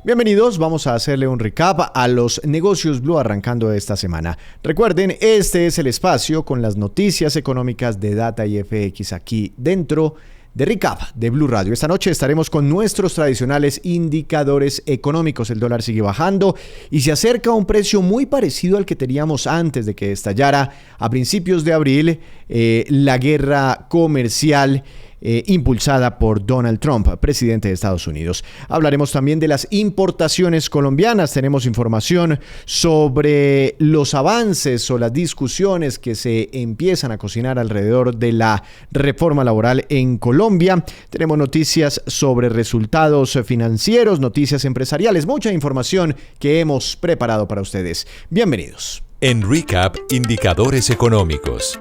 Bienvenidos, vamos a hacerle un recap a los negocios Blue arrancando esta semana. Recuerden, este es el espacio con las noticias económicas de Data y FX aquí dentro de Recap de Blue Radio. Esta noche estaremos con nuestros tradicionales indicadores económicos. El dólar sigue bajando y se acerca a un precio muy parecido al que teníamos antes de que estallara a principios de abril la guerra comercial impulsada por Donald Trump, presidente de Estados Unidos. Hablaremos también de las importaciones colombianas. Tenemos información sobre los avances o las discusiones que se empiezan a cocinar alrededor de la reforma laboral en Colombia. Tenemos noticias sobre resultados financieros, noticias empresariales, mucha información que hemos preparado para ustedes. Bienvenidos. En Recap, indicadores económicos.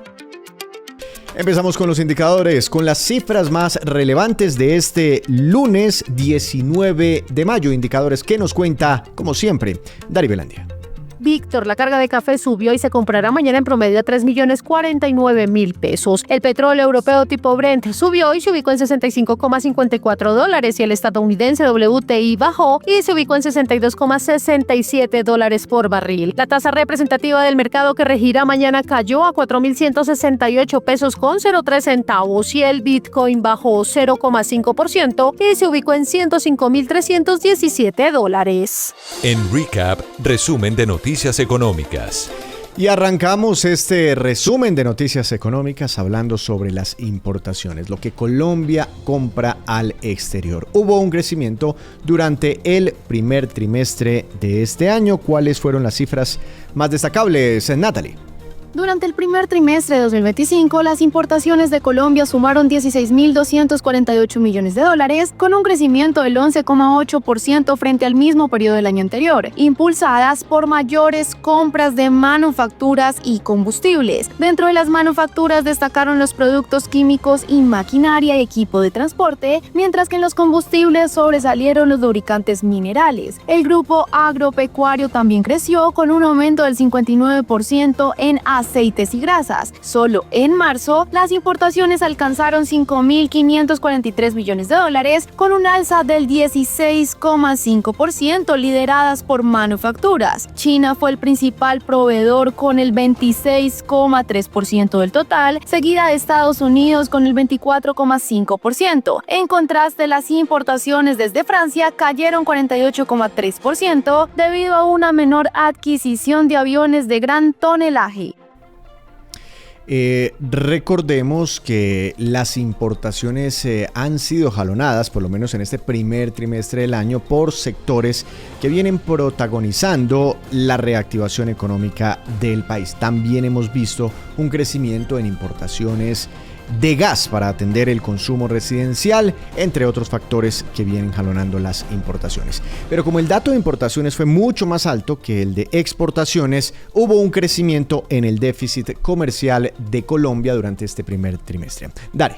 Empezamos con los indicadores, con las cifras más relevantes de este lunes 19 de mayo. Indicadores que nos cuenta, como siempre, Dari Belandia. Víctor, la carga de café subió y se comprará mañana en promedio a 3.049.000 pesos. El petróleo europeo tipo Brent subió y se ubicó en $65,54 y el estadounidense WTI bajó y se ubicó en $62,67 por barril. La tasa representativa del mercado que regirá mañana cayó a 4.168 pesos con 03 centavos y el Bitcoin bajó 0,5% y se ubicó en $105.317. En Recap, resumen de noticias económicas. Y arrancamos este resumen de noticias económicas hablando sobre las importaciones, lo que Colombia compra al exterior. Hubo un crecimiento durante el primer trimestre de este año. ¿Cuáles fueron las cifras más destacables, Natalie? Durante el primer trimestre de 2025, las importaciones de Colombia sumaron $16.248 millones, con un crecimiento del 11,8% frente al mismo periodo del año anterior, impulsadas por mayores compras de manufacturas y combustibles. Dentro de las manufacturas destacaron los productos químicos y maquinaria y equipo de transporte, mientras que en los combustibles sobresalieron los lubricantes minerales. El grupo agropecuario también creció con un aumento del 59% en aceites y grasas. Solo en marzo, las importaciones alcanzaron $5.543 millones, con un alza del 16,5%, lideradas por manufacturas. China fue el principal proveedor con el 26,3% del total, seguida de Estados Unidos con el 24,5%. En contraste, las importaciones desde Francia cayeron 48,3% debido a una menor adquisición de aviones de gran tonelaje. Recordemos que las importaciones han sido jalonadas, por lo menos en este primer trimestre del año, por sectores que vienen protagonizando la reactivación económica del país. También hemos visto un crecimiento en importaciones de gas para atender el consumo residencial, entre otros factores que vienen jalonando las importaciones. Pero como el dato de importaciones fue mucho más alto que el de exportaciones, hubo un crecimiento en el déficit comercial de Colombia durante este primer trimestre. Dari.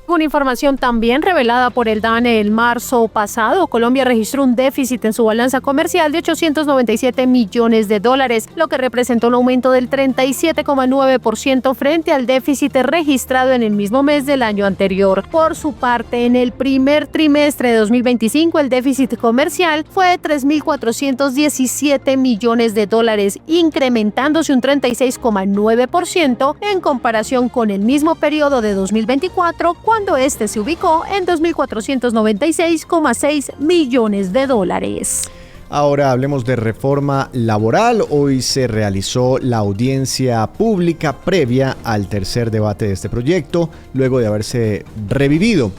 Una información también revelada por el DANE el marzo pasado, Colombia registró un déficit en su balanza comercial de $897 millones, lo que representó un aumento del 37,9% frente al déficit registrado en el mismo mes del año anterior. Por su parte, en el primer trimestre de 2025, el déficit comercial fue de $3.417 millones, incrementándose un 36,9% en comparación con el mismo periodo de 2024, cuando este se ubicó en $2.496,6 millones. Ahora hablemos de reforma laboral. Hoy se realizó la audiencia pública previa al tercer debate de este proyecto, luego de haberse revivido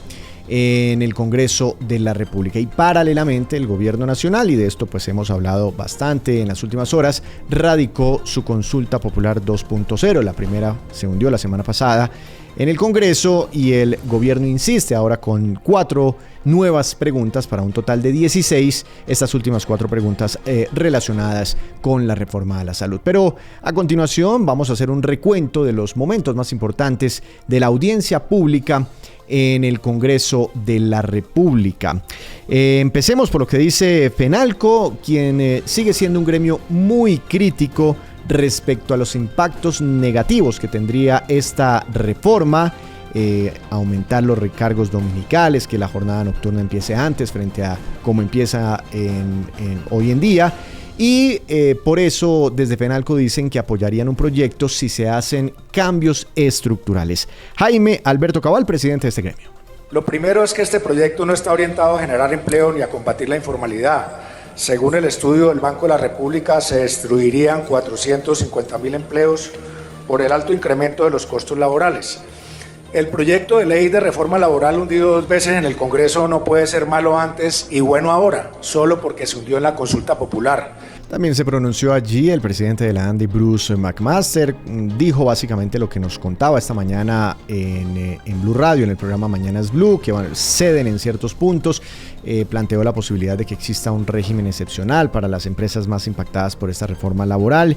en el Congreso de la República. Y paralelamente el Gobierno Nacional, y de esto pues hemos hablado bastante en las últimas horas, radicó su consulta popular 2.0. La primera se hundió la semana pasada en el Congreso y el gobierno insiste ahora con 4 nuevas preguntas para un total de 16, estas últimas 4 preguntas relacionadas con la reforma a la salud. Pero a continuación vamos a hacer un recuento de los momentos más importantes de la audiencia pública en el Congreso de la República. Empecemos por lo que dice FENALCO, quien sigue siendo un gremio muy crítico respecto a los impactos negativos que tendría esta reforma aumentar los recargos dominicales, que la jornada nocturna empiece antes frente a como empieza hoy en día. Y por eso desde FENALCO dicen que apoyarían un proyecto si se hacen cambios estructurales. Jaime Alberto Cabal, presidente de este gremio. Lo primero es que este proyecto no está orientado a generar empleo ni a combatir la informalidad. Según el estudio del Banco de la República, se destruirían 450.000 empleos por el alto incremento de los costos laborales. El proyecto de ley de reforma laboral hundido 2 veces en el Congreso no puede ser malo antes y bueno ahora, solo porque se hundió en la consulta popular. También se pronunció allí el presidente de la ANDI, Bruce McMaster, dijo básicamente lo que nos contaba esta mañana en Blue Radio, en el programa Mañanas Blue, que ceden en ciertos puntos, planteó la posibilidad de que exista un régimen excepcional para las empresas más impactadas por esta reforma laboral.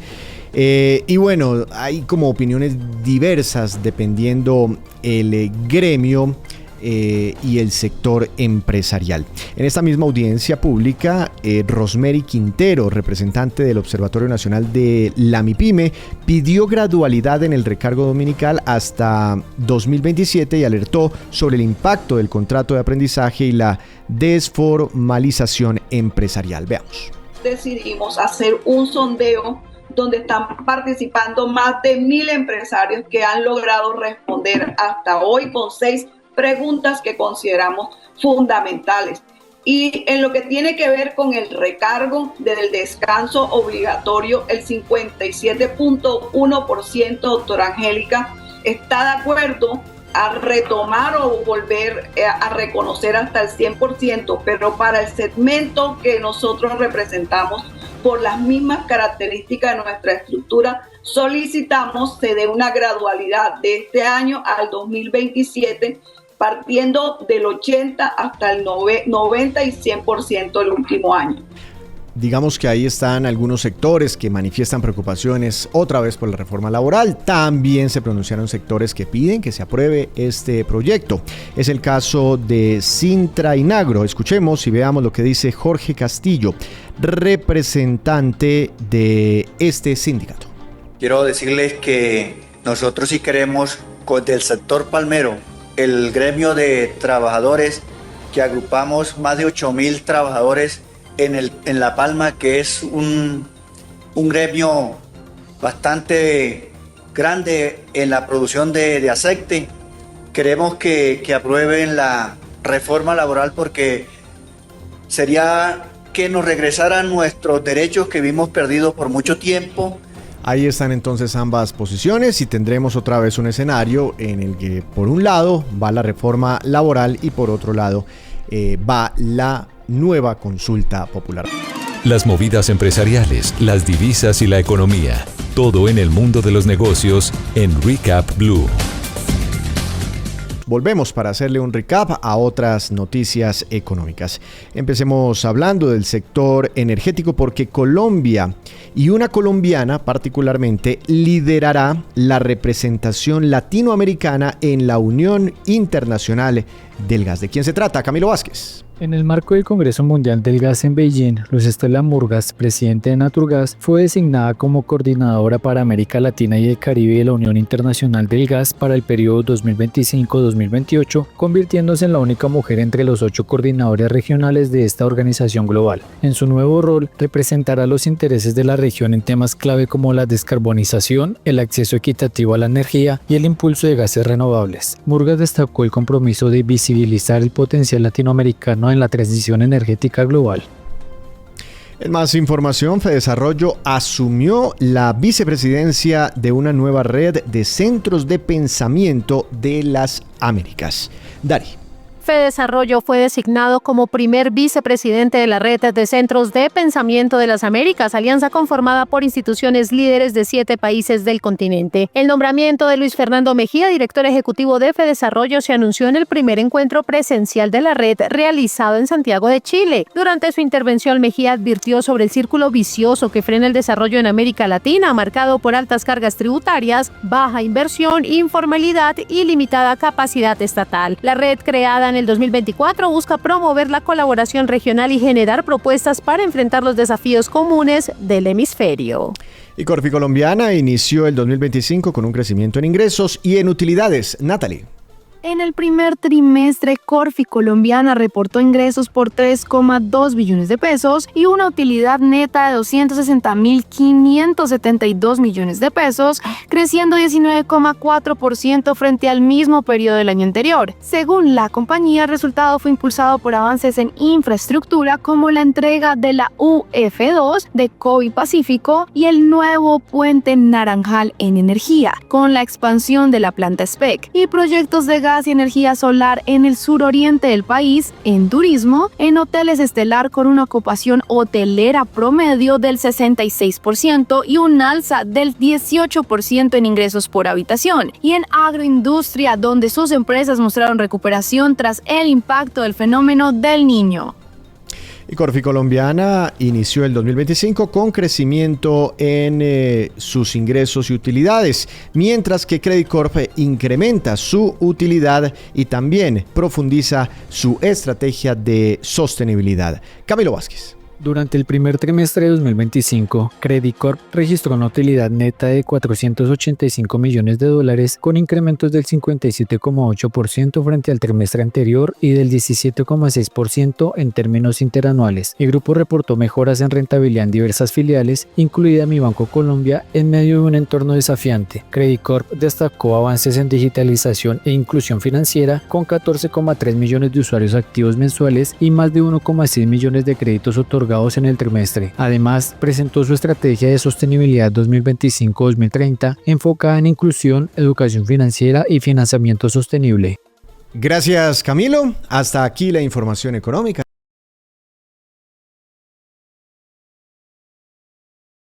Y bueno, hay como opiniones diversas dependiendo el gremio y el sector empresarial. En esta misma audiencia pública, Rosemary Quintero, representante del Observatorio Nacional de la MIPYME, pidió gradualidad en el recargo dominical hasta 2027 y alertó sobre el impacto del contrato de aprendizaje y la desformalización empresarial. Veamos. Decidimos hacer un sondeo donde están participando más de 1,000 empresarios que han logrado responder hasta hoy con 6 preguntas que consideramos fundamentales. Y en lo que tiene que ver con el recargo del descanso obligatorio, el 57.1%, doctora Angélica, está de acuerdo a retomar o volver a reconocer hasta el 100%, pero para el segmento que nosotros representamos, por las mismas características de nuestra estructura, solicitamos se dé una gradualidad de este año al 2027, partiendo del 80 hasta el 90 y 100% el último año. Digamos que ahí están algunos sectores que manifiestan preocupaciones otra vez por la reforma laboral. También se pronunciaron sectores que piden que se apruebe este proyecto. Es el caso de Sintra Inagro. Escuchemos y veamos lo que dice Jorge Castillo, representante de este sindicato. Quiero decirles que nosotros sí queremos, del sector palmero, el gremio de trabajadores, que agrupamos más de 8,000 trabajadores en La Palma, que es un gremio bastante grande en la producción de aceite. Queremos que aprueben la reforma laboral porque sería que nos regresaran nuestros derechos que vimos perdidos por mucho tiempo. Ahí están entonces ambas posiciones y tendremos otra vez un escenario en el que por un lado va la reforma laboral y por otro lado va la nueva consulta popular. Las movidas empresariales, las divisas y la economía. Todo en el mundo de los negocios en Recap Blue. Volvemos para hacerle un recap a otras noticias económicas. Empecemos hablando del sector energético porque Colombia y una colombiana particularmente liderará la representación latinoamericana en la Unión Internacional del Gas. ¿De quién se trata? Camilo Vázquez. En el marco del Congreso Mundial del Gas en Beijing, Luz Estela Murgas, presidente de Naturgas, fue designada como coordinadora para América Latina y el Caribe de la Unión Internacional del Gas para el periodo 2025-2028, convirtiéndose en la única mujer entre los 8 coordinadores regionales de esta organización global. En su nuevo rol, representará los intereses de la región en temas clave como la descarbonización, el acceso equitativo a la energía y el impulso de gases renovables. Murgas destacó el compromiso de visibilizar el potencial latinoamericano en la transición energética global. En más información, Fedesarrollo asumió la vicepresidencia de una nueva red de centros de pensamiento de las Américas. Dari. Fedesarrollo fue designado como primer vicepresidente de la Red de Centros de Pensamiento de las Américas, alianza conformada por instituciones líderes de 7 países del continente. El nombramiento de Luis Fernando Mejía, director ejecutivo de Fedesarrollo, se anunció en el primer encuentro presencial de la red realizado en Santiago de Chile. Durante su intervención, Mejía advirtió sobre el círculo vicioso que frena el desarrollo en América Latina, marcado por altas cargas tributarias, baja inversión, informalidad y limitada capacidad estatal. La red, creada en el 2024, busca promover la colaboración regional y generar propuestas para enfrentar los desafíos comunes del hemisferio. Y Corfi Colombiana inició el 2025 con un crecimiento en ingresos y en utilidades. Natalie. En el primer trimestre, Corfi Colombiana reportó ingresos por 3,2 billones de pesos y una utilidad neta de 260.572 millones de pesos, creciendo 19,4% frente al mismo periodo del año anterior. Según la compañía, el resultado fue impulsado por avances en infraestructura como la entrega de la UF2 de Covi Pacífico y el nuevo puente Naranjal en energía, con la expansión de la planta SPEC y proyectos de gas y energía solar en el suroriente del país, en turismo, en hoteles estelar con una ocupación hotelera promedio del 66% y un alza del 18% en ingresos por habitación, y en agroindustria, donde sus empresas mostraron recuperación tras el impacto del fenómeno del Niño. Y Corfi Colombiana inició el 2025 con crecimiento en sus ingresos y utilidades, mientras que Credicorp incrementa su utilidad y también profundiza su estrategia de sostenibilidad. Camilo Vázquez. Durante el primer trimestre de 2025, Credicorp registró una utilidad neta de $485 millones, con incrementos del 57,8% frente al trimestre anterior y del 17,6% en términos interanuales. El grupo reportó mejoras en rentabilidad en diversas filiales, incluida Mibanco Colombia, en medio de un entorno desafiante. Credicorp destacó avances en digitalización e inclusión financiera, con 14,3 millones de usuarios activos mensuales y más de 1,6 millones de créditos otorgados en el trimestre. Además, presentó su estrategia de sostenibilidad 2025-2030 enfocada en inclusión, educación financiera y financiamiento sostenible. Gracias, Camilo. Hasta aquí la información económica.